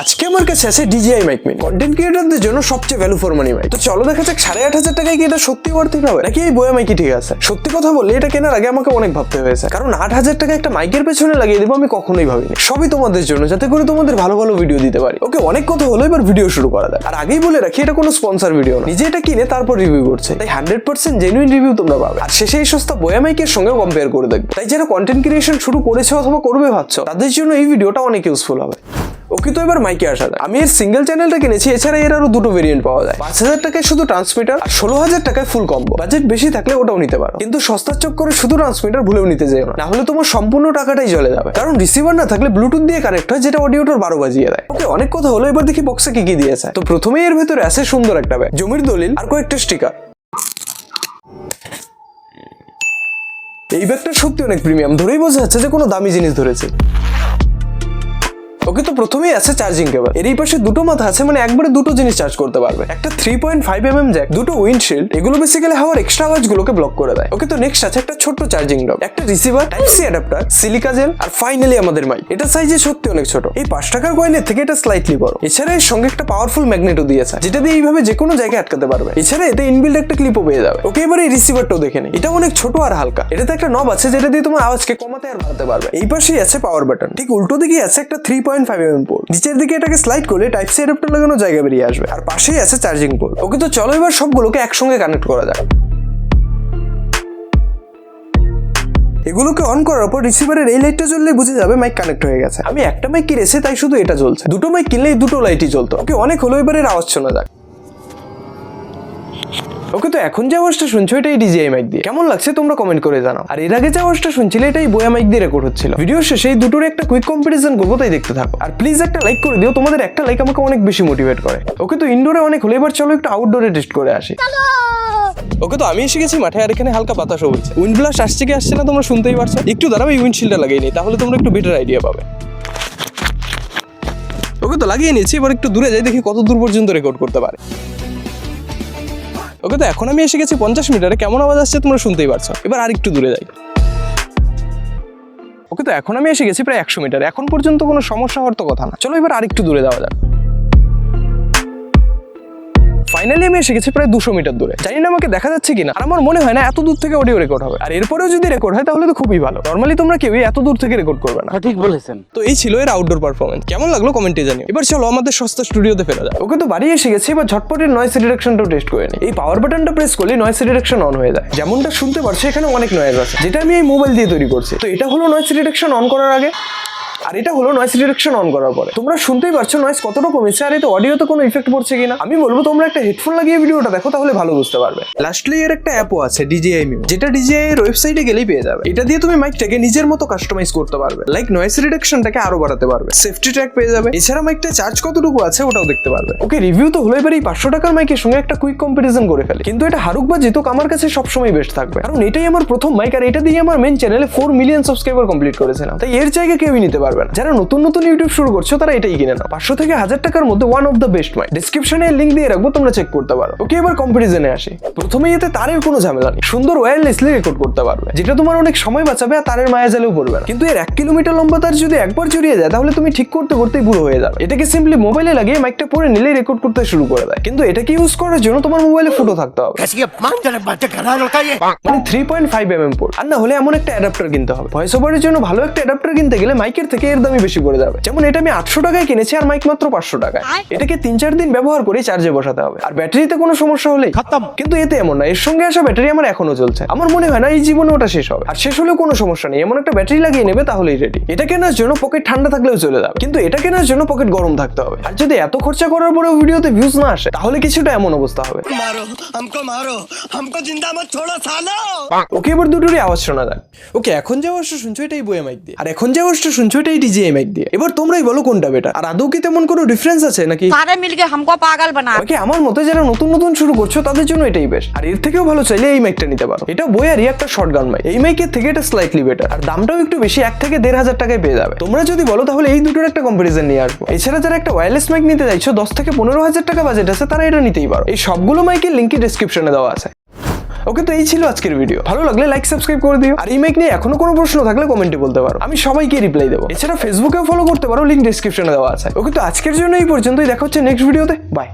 আজকে আমার কাছে আছে DJI Mic Mini, কন্টেন্ট ক্রিয়েটরদের জন্য সবচেয়ে ভ্যালু ফর মানি মাইক। তো চলো দেখা যাক 8,500 টাকায় কি এটা সত্যি ওয়ার্থ হবে নাকি এই Boya Mic ঠিক আছে। সত্যি কথা বললে এটা কেনার আগে আমাকে অনেক ভাবতে হয়েছে, কারণ 8,000 টাকা একটা মাইকের পেছনে লাগিয়ে দেবো আমি কখনোই ভাবিনি। সবই তোমাদের জন্য, যাতে করে তোমাদের ভালো ভালো ভিডিও দিতে পারি। ওকে, অনেক কথা হলো, এবার ভিডিও শুরু করা যাক। আর আগেই বলে রাখি, এটা কোনো স্পন্সর ভিডিও না, নিজে এটা কিনে তারপর রিভিউ করছে, তাই 100% জেনুইন রিভিউ তোমরা পাবে। আর শেষে এই সস্তা Boya Mic এর সঙ্গে কম্পেয়ার করে দেখবে। তাই যারা কন্টেন্ট ক্রিয়েশন শুরু করেছে অথবা করবে ভাবছো, তাদের জন্য এই ভিডিওটা অনেক ইউজফুল হবে। ওকে, তো এবার মাইকে আসা যায়। আমি এর সিঙ্গেল চ্যানেলটা কিনেছি, এছাড়া এর আরো দুটো ভেরিয়েন্ট পাওয়া যায়। 5,000 টাকায় শুধু ট্রান্সমিটার আর 16,000 টাকায় ফুল কম্বো। বাজেট বেশি থাকলে ওটাও নিতে পারো, কিন্তু সস্তার চক্করে শুধু ট্রান্সমিটার ভুলেও নিতে যেও না, হলে তোমার সম্পূর্ণ টাকাটাই চলে যাবে। কারণ রিসিভার না থাকলে ব্লুটুথ দিয়ে কানেক্ট হয়, যেটা অডিওটার 12 বাজিয়ে দেয়। ওকে, অনেক কথা হলো, এবার দেখি বক্সে কি কি দিয়েছে। তো প্রথমেই এর ভেতরে আছে সুন্দর একটা ব্যাগ, জমির দলিল আর কয়েকটা স্টিকার। এই ব্যাগটা সত্যি অনেক প্রিমিয়াম, ধরেই বোঝা যাচ্ছে যে কোনো দামি জিনিস ধরেছে। ওকে, তো প্রথমেই আছে চার্জিং কেবল। এর এই পাশে দুটো মাথা আছে, মানে একবারে দুটো জিনিস চার্জ করতে পারবে। একটা 3.5mm জ্যাক, দুটো উইন্ডশিল্ড, এগুলো বেসিক্যালি হাওয়ার এক্সট্রা আওয়াজগুলোকে ব্লক করে দেয়। ওকে, তো নেক্সট আছে একটা ছোট্ট চার্জিং ডক, একটা receiver, type C adapter, silica gel, আর ফাইনালি আমাদের মাইক। এটা সাইজে সত্যি অনেক ছোট, এই 5 টাকার কয়েনের থেকে এটা স্লাইটলি বড়। এছাড়া এর সঙ্গে একটা পাওয়ারফুল ম্যাগনেটও দিয়েছে, যেটা দিয়ে এইভাবে যে কোনো জায়গায় আটকাতে পারবে। এছাড়া এতে ইনবিল্ট একটা ক্লিপও পেয়ে যাবে। ওকে, এবার এই রিসিভারটাও দেখে নেই, এটা অনেক ছোট আর হালকা। এটাতে একটা নব আছে, যেটা দিয়ে তোমার আওয়াজকে কমাতে আর বাড়াতে পারবে। এই পাশেই আছে পাওয়ার বাটন, ঠিক উল্টো দিকে আছে একটা 3.5mm পোর্ট। নিচের দিকে এটাকে স্লাইড করলে টাইপ সি অ্যাডাপ্টার লাগানো জায়গা বেরিয়ে আসবে, আর পাশেই আছে চার্জিং পোর্ট। ওকে, তো চলো এবার সবগুলোকে একসঙ্গে কানেক্ট করা যাক। এগুলোকে অন করার পর রিসিভারের এই লাইটটা জ্বললে বুঝে যাবে মাইক কানেক্ট হয়ে গেছে। আমি একটা মাইক কিনেছি, তাই শুধু এটা জ্বলছে। দুটো মাইক কিনলে এই দুটো লাইটই জ্বলতো। ওকে, অনেক হলো, এবার এর আওয়াজ শোনা যাক। ওকে, তো এখন যে আওয়াজটা শুনছো এটাই DJI Mic দিয়ে। কেমন লাগছে তোমরা কমেন্ট করে জানাও। আর এর আগে যে আওয়াজটা শুনছিলে এটাই Boya Mic দিয়ে রেকর্ড হচ্ছিল। ভিডিও শেষে এই দুটোর একটা কুইক কম্পারিজন করবো, তাই দেখতে থাকো। আর প্লিজ একটা লাইক করে দিও, তোমাদের একটা লাইক আমাকে অনেক বেশি মোটিভেট করে। ওকে, তো ইনডোরে অনেক হলো, এবার চলো একটু আউটডোরে টেস্ট করে আসি। ওকে, তো আমি এসে গেছি মাঠে, আর এখানে হালকা বাতাসও বইছে। উইন্ড ব্লাস্ট আসছে কি আসছে না তোমরা শুনতেই পারছো। একটু দাঁড়াও, এই উইন্ডশিল্ডটা লাগিয়ে নিই, তাহলে তোমরা একটু বেটার আইডিয়া পাবে। ওকে, তো লাগিয়ে নিয়েছি, এবার একটু দূরে যাই, দেখি কত দূর পর্যন্ত রেকর্ড করতে পারে। ওকে, তো এখন আমি এসে গেছি 50 মিটারে, কেমন আওয়াজ আসছে তোমরা শুনতেই পারছো। এবার আর একটু দূরে যাই। ওকে, তো এখন আমি এসে গেছি প্রায় 100 মিটার, এখন পর্যন্ত কোনো সমস্যা হওয়ার তো কথা না। চলো এবার আর একটু দূরে যাওয়া যাক। ফাইনালি আমি এসে গেছি প্রায় 200 মিটার দূরে। জানি না আমাকে দেখা যাচ্ছে কিনা, আর আমার মনে হয় না এত দূর থেকে অডিও রেকর্ড হবে। আর এরপরেও যদি রেকর্ড হয় তাহলে তো খুবই ভালো। নরমালি তোমরা কেউই এত দূর থেকে রেকর্ড করবে না। ঠিক বলেছেন। তো এই ছিল এর আউটডোর পারফরমেন্স, কেমন লাগলো কমেন্টে জানিও। এবার চলো আমাদের সস্তা স্টুডিওতে ফেরা যায়। ওকে, তো বাড়ি এসে গেছি, এবার ঝটপটের নয়েজ রিডাকশনটাও টেস্ট করে নিই। এই পাওয়ার বাটনটা প্রেস করলে নয়েজ রিডাকশন অন হয়ে যায়। যেমনটা শুনতে পারছো এখানে অনেক নয়েজ আছে, যেটা আমি এই মোবাইল দিয়ে তৈরি করছি। তো এটা হলো নয়েজ রিডাকশন অন করার আগে, আর এটা হলো নয়েজ রিডাকশন অন করার পরে। তোমরা শুনতেই পারছো নয়েজ কতটা কমেছে, আর এতে অডিওতে কোনো ইফেক্ট পড়ছে কিনা। আমি বলবো তোমরা একটা হেডফোন লাগিয়ে ভিডিওটা দেখো, তাহলে ভালো বুঝতে পারবে। লাস্টলি এর একটা অ্যাপও আছে DJI Mic, যেটা DJI এর ওয়েবসাইটে গেলেই পেয়ে যাবে। এটা দিয়ে তুমি মাইকটাকে নিজের মতো কাস্টমাইজ করতে পারবে, লাইক নয়েজ রিডাকশনটাকে আরো বাড়াতে পারবে, সেফটি ট্র্যাক পেয়ে যাবে। এছাড়া মাইকটা চার্জ কতটুকু আছে ওটাও দেখতে পারবে। ওকে, রিভিউ তো হলো, এবার এই 500 টাকার মাইকের সঙ্গে একটা কুইক কম্পারিজন করে ফেলে। কিন্তু এটা হারুক বা জিতুক আমার কাছে সবসময় বেস্ট থাকবে, কারণ এটাই আমার প্রথম মাইক, আর এটা দিয়ে আমার মেন চ্যানেলে 4 মিলিয়ন সাবস্ক্রাইবার কমপ্লিট করেছিলাম। তাই এর জায়গা কেউই নিতে পারবে না। যারা নতুন ইউটিউব শুরু করছো তারা এটাই কিনে নাও। 500 থেকে 1000 টাকার মধ্যে one of the best mic. ডেসক্রিপশনে লিংক দিয়ে রাখবো, তোমরা চেক করতে পারো। ওকে, এবার কম্পারিজনে আসি। প্রথমেই এতে তারের কোনো ঝামেলা নেই, সুন্দর ওয়্যারলেসলি রেকর্ড করতে পারবে, যেটা তোমার অনেক সময় বাঁচাবে আর তারের মায়া জালেও পড়বে না। কিন্তু এর 1 কিলোমিটার লম্বা তার যদি একবার জড়িয়ে যায় তাহলে তুমি ঠিক করতে করতেই বুড়ো হয়ে যাবে। এটাকে সিম্পলি মোবাইলে লাগিয়ে মাইকটা পরে নিলেই রেকর্ড করতে শুরু করে দেয়। কিন্তু এটাকে ইউজ করার জন্য তোমার মোবাইলে ফুটো থাকতে হবে, মানে 3.5mm পোর্ট, আর না হলে এমন একটা অ্যাডাপ্টার কিনতে হবে। ভয়েস ওভারের জন্য ভালো একটা অ্যাডাপ্টার কিনতে গেলে মাইকের থেকে এর দামই বেশি পড়ে যাবে। যেমন এটা আমি 800 টাকায় কিনেছি, আর মাইক মাত্র 500 টাকায়। এটাকে 3-4 দিন ব্যবহার করে চার্জে বসাতে হবে, আর ব্যাটারিতে কোনো সমস্যা হলেই খতম। কিন্তু এতে এমন না, এর সঙ্গে আসা ব্যাটারি আমার এখনো চলছে। আমার মনে হয় না এই জীবনে ওটা শেষ হবে, আর শেষ হলেও কোনো সমস্যা নেই। এমন একটা ব্যাটারি লাগিয়ে নেবে তাহলেই রেডি। এটা কেনার জন্য পকেট ঠান্ডা থাকলেও চলে যাবে, কিন্তু এটা কেনার জন্য পকেট গরম থাকতে হবে। আর যদি এত খরচা করার পরেও ভিডিওতে ভিউজ না আসে তাহলে কিছুটা এমন অবস্থা হবে। ওকে, এবার দুটোরই আওয়াজ শোনা যায়। ওকে, এখন যে আওয়াজটা শুনছো এটাই Boya Mic দিয়ে, আর এখন যে আওয়াজটা শুনছো এটাই DJI Mic দিয়ে। এবার তোমরাই বলো কোনটা বেটার, আর আদৌ কি তেমন কোনো ডিফারেন্স আছে নাকি? सारे मिलके हमको पागल बना। ওকে, আমার মতে যারা নতুন শুরু করছো তাদের জন্য এটাই বেস্ট। আর এর থেকেও ভালো চাইলে এই মাইকটা নিতে পারো। এটা বোয়ারই একটা শর্টগান মাইক, এই মাইকের থেকে এটা স্লাইটলি বেটার, আর দামটাও একটু বেশি, 1 থেকে 1,500 টাকায় পেয়ে যাবে। তোমরা যদি বলো তাহলে এই দুটোর একটা কম্পারিজন নিয়ে আসবো। এছাড়া যারা একটা ওয়্যারলেস মাইক নিতে চাইছো, 10 থেকে 15,000 টাকা বাজেট আছে, তারা এটা নিতেই পারো। এই সবগুলো মাইকের লিংকই ডেসক্রিপশনে দেওয়া আছে। ওকে, তো এই ছিল আজকের ভিডিও। ভালো লাগলে লাইক সাবস্ক্রাইব করে দিও। আর এই মাইক নিয়ে এখনো কোনো প্রশ্ন থাকলে কমেন্টে বলতে পারো, আমি সবাইকে রিপ্লাই দেবো। এছাড়া ফেসবুকেও ফলো করতে পারো, লিঙ্ক ডেসক্রিপশনে দেওয়া আছে। ওকে, তো আজকের জন্য এই পর্যন্তই, দেখা হচ্ছে নেক্সট ভিডিওতে। বাই।